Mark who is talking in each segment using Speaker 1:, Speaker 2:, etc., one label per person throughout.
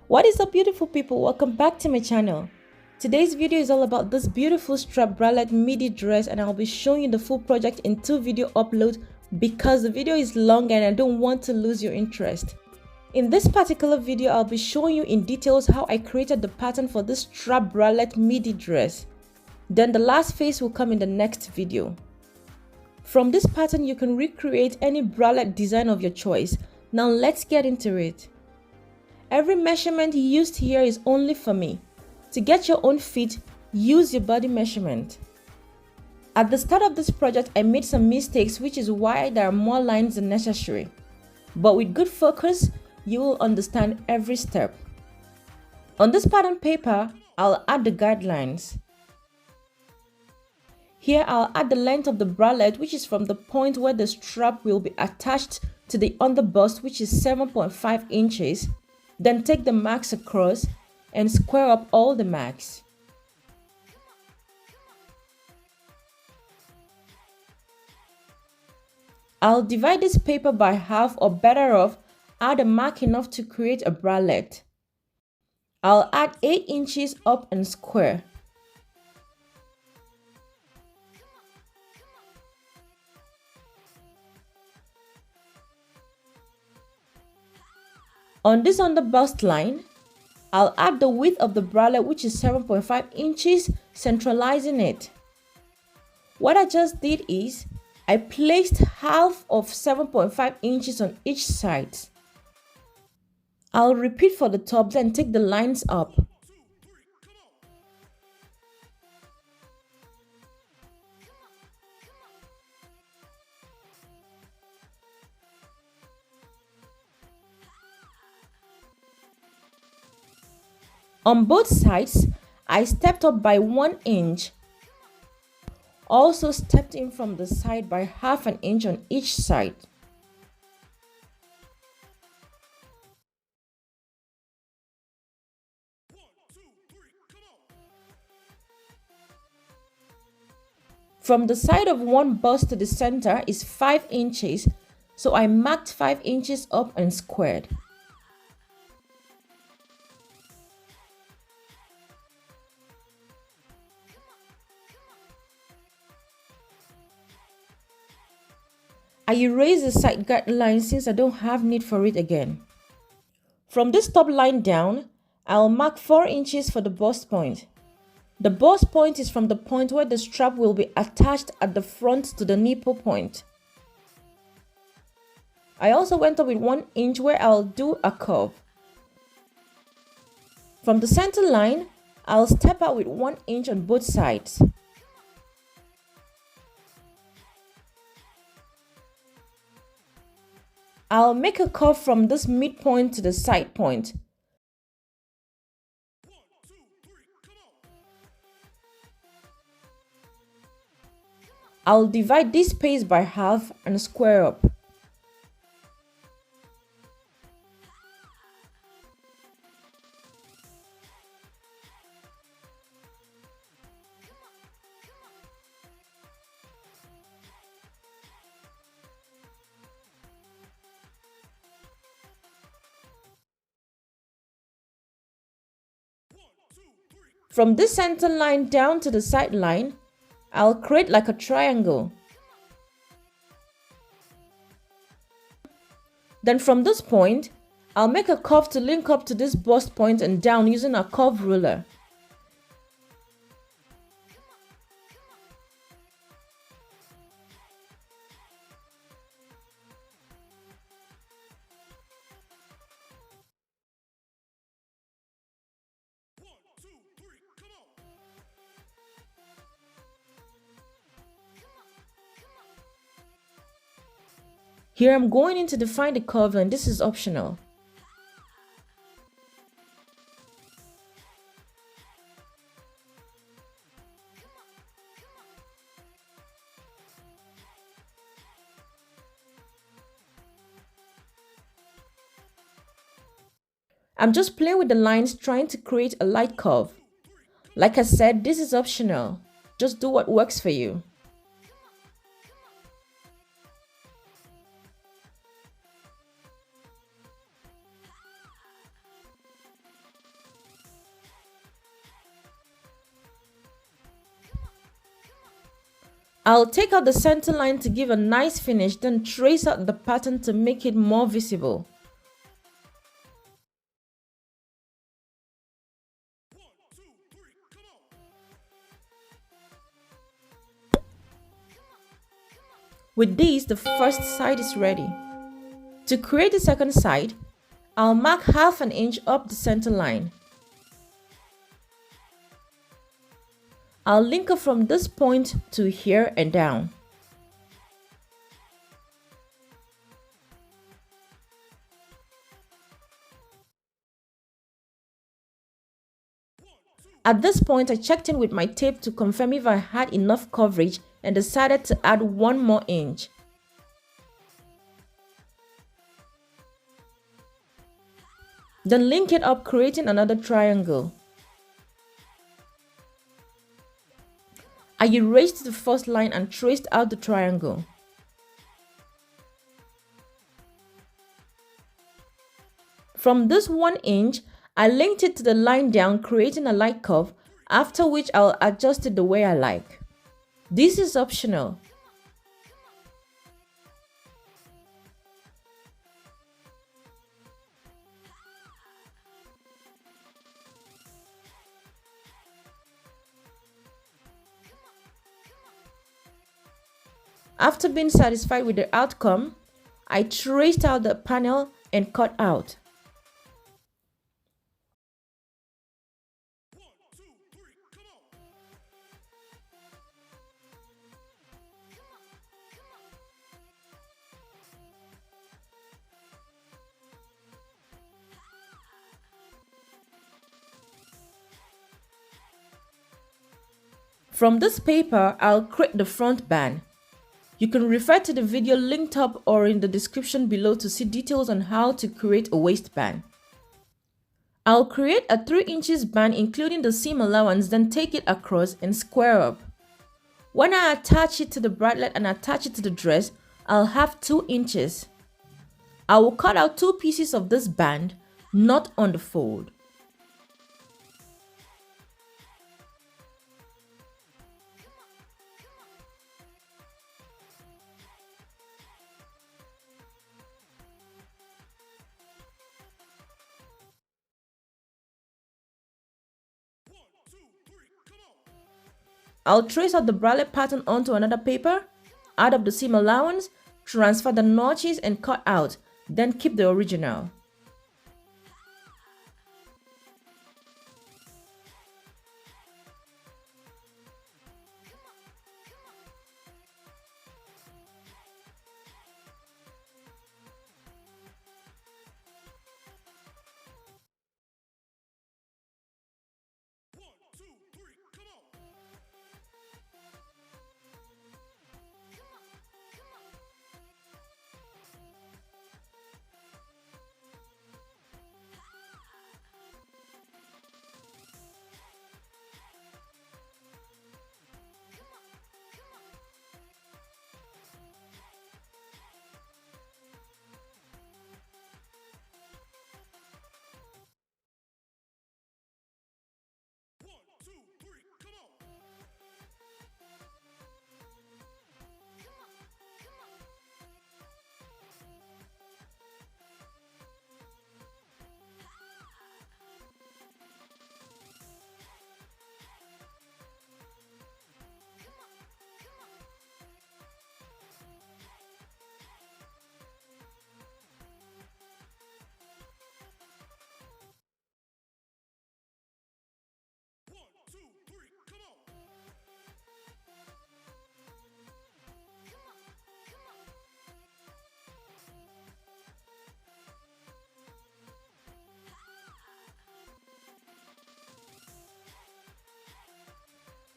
Speaker 1: What is up, beautiful people? Welcome back to my channel. Today's video is all about this beautiful strap bralette midi dress, and I'll be showing you the full project in 2 video uploads because the video is long and I don't want to lose your interest. In this particular video, I'll be showing you in details how I created the pattern for this strap bralette midi dress. Then the last phase will come in the next video. From this pattern, you can recreate any bralette design of your choice. Now let's get into it. Every measurement used here is only for me. To get your own fit, use your body measurement. At the start of this project, I made some mistakes, which is why there are more lines than necessary. But with good focus, you will understand every step. On this pattern paper, I'll add the guidelines. Here I'll add the length of the bralette, which is from the point where the strap will be attached to the underbust, which is 7.5 inches. Then take the marks across and square up all the marks. I'll divide this paper by half, or better off, add a mark enough to create a bralette. I'll add 8 inches up and square. On this underbust line, I'll add the width of the bralette, which is 7.5 inches, centralizing it. What I just did is, I placed half of 7.5 inches on each side. I'll repeat for the top, then take the lines up. On both sides, I stepped up by 1 inch. Also stepped in from the side by half an inch on each side. From the side of one bust to the center is 5 inches, so I marked 5 inches up and squared. I erase the side guideline since I don't have need for it again. From this top line down, I'll mark 4 inches for the bust point. The bust point is from the point where the strap will be attached at the front to the nipple point. I also went up with 1 inch where I'll do a curve. From the center line, I'll step out with 1 inch on both sides. I'll make a curve from this midpoint to the side point. I'll divide this space by half and square up. From this center line down to the side line, I'll create like a triangle. Then from this point, I'll make a curve to link up to this bust point and down using a curve ruler. Here I'm going in to define the curve, and this is optional. I'm just playing with the lines, trying to create a light curve. Like I said, this is optional. Just do what works for you. I'll take out the center line to give a nice finish, then trace out the pattern to make it more visible. With this, the first side is ready. To create the second side, I'll mark half an inch up the center line. I'll link up from this point to here and down. At this point, I checked in with my tape to confirm if I had enough coverage and decided to add 1 more inch. Then link it up, creating another triangle. I erased the first line and traced out the triangle. From this 1 inch, I linked it to the line down, creating a light curve, after which I'll adjust it the way I like. This is optional. After being satisfied with the outcome, I traced out the panel and cut out. From this paper, I'll create the front band. You can refer to the video linked up or in the description below to see details on how to create a waistband. I'll create a 3 inches band including the seam allowance, then take it across and square up. When I attach it to the bralette and attach it to the dress, I'll have 2 inches. I will cut out 2 pieces of this band, not on the fold. I'll trace out the bralette pattern onto another paper, add up the seam allowance, transfer the notches and cut out, then keep the original.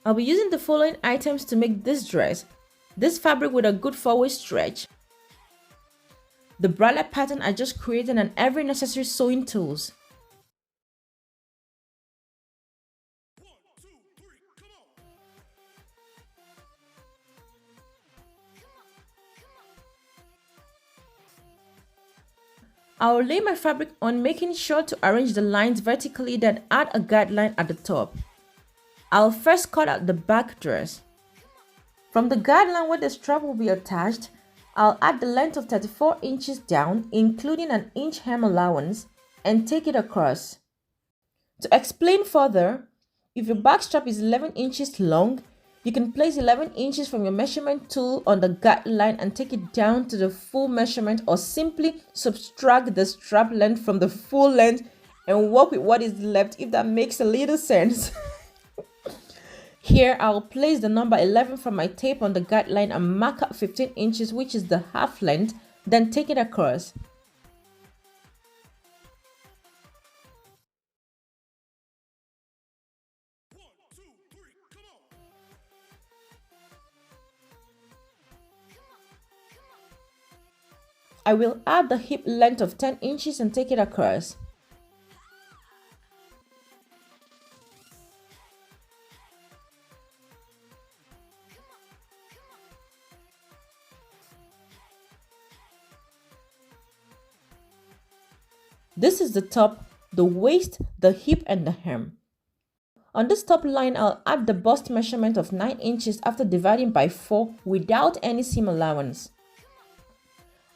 Speaker 1: I'll be using the following items to make this dress. This fabric with a good 4-way stretch, the bralette pattern I just created, and every necessary sewing tools. I'll lay my fabric on, making sure to arrange the lines vertically, then add a guideline at the top. I'll first cut out the back dress. From the guideline where the strap will be attached, I'll add the length of 34 inches down, including an inch hem allowance, and take it across. To explain further, if your back strap is 11 inches long, you can place 11 inches from your measurement tool on the guideline and take it down to the full measurement, or simply subtract the strap length from the full length and work with what is left, if that makes a little sense. Here, I'll place the number 11 from my tape on the guideline and mark up 15 inches, which is the half length, then take it across. I will add the hip length of 10 inches and take it across. This is the top, the waist, the hip, and the hem. On this top line, I'll add the bust measurement of 9 inches after dividing by 4 without any seam allowance.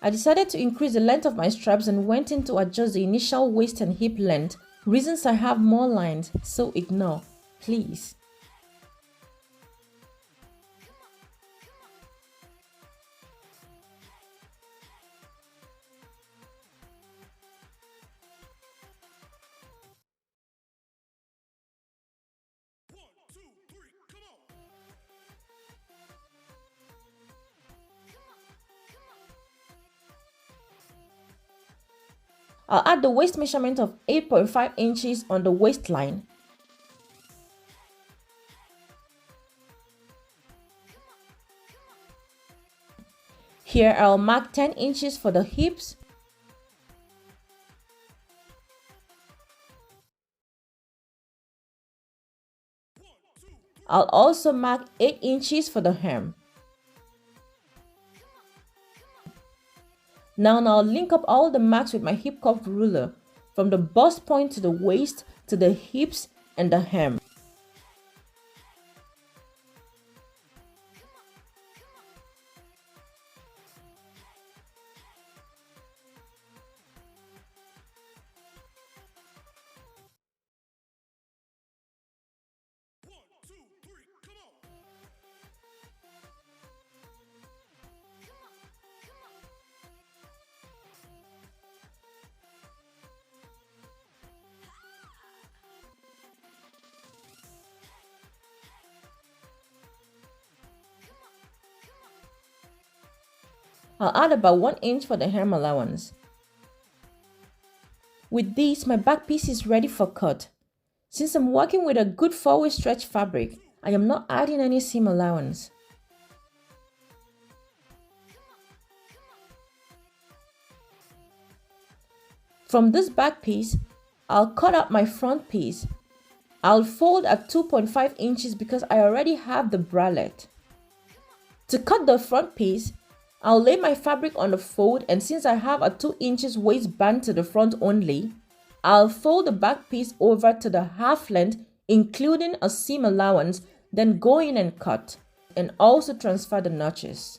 Speaker 1: I decided to increase the length of my straps and went in to adjust the initial waist and hip length. Reasons I have more lines, so ignore, please. I'll add the waist measurement of 8.5 inches on the waistline. Here I'll mark 10 inches for the hips. I'll also mark 8 inches for the hem. Now I'll link up all the marks with my hip cuff ruler, from the bust point to the waist to the hips and the hem. I'll add about 1 inch for the hem allowance. With this, my back piece is ready for cut. Since I'm working with a good 4-way stretch fabric, I am not adding any seam allowance. From this back piece, I'll cut out my front piece. I'll fold at 2.5 inches because I already have the bralette. To cut the front piece, I'll lay my fabric on the fold, and since I have a 2 inches waistband to the front only, I'll fold the back piece over to the half length, including a seam allowance, then go in and cut, and also transfer the notches.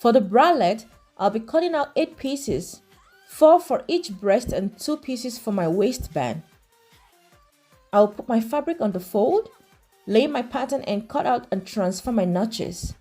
Speaker 1: For the bralette, I'll be cutting out 8 pieces, 4 for each breast and 2 pieces for my waistband. I'll put my fabric on the fold, lay my pattern and cut out and transfer my notches.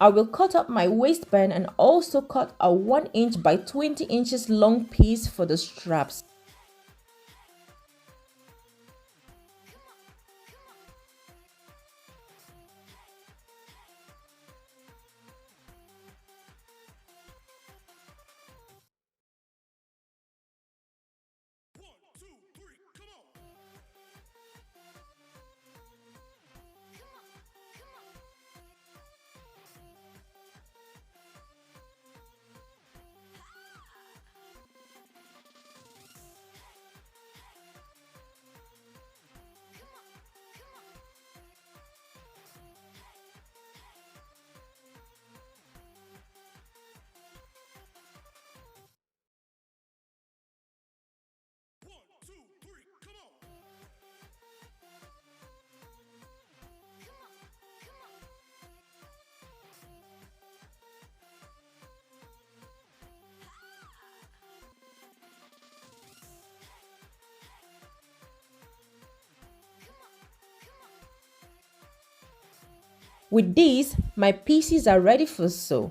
Speaker 1: I will cut up my waistband and also cut a 1 inch by 20 inches long piece for the straps. With these, my pieces are ready for sew.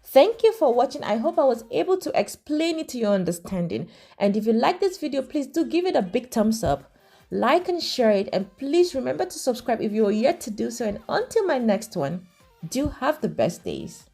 Speaker 1: Thank you for watching. I hope I was able to explain it to your understanding. And if you like this video, please do give it a big thumbs up. Like and share it. And please remember to subscribe if you are yet to do so. And until my next one, do have the best days.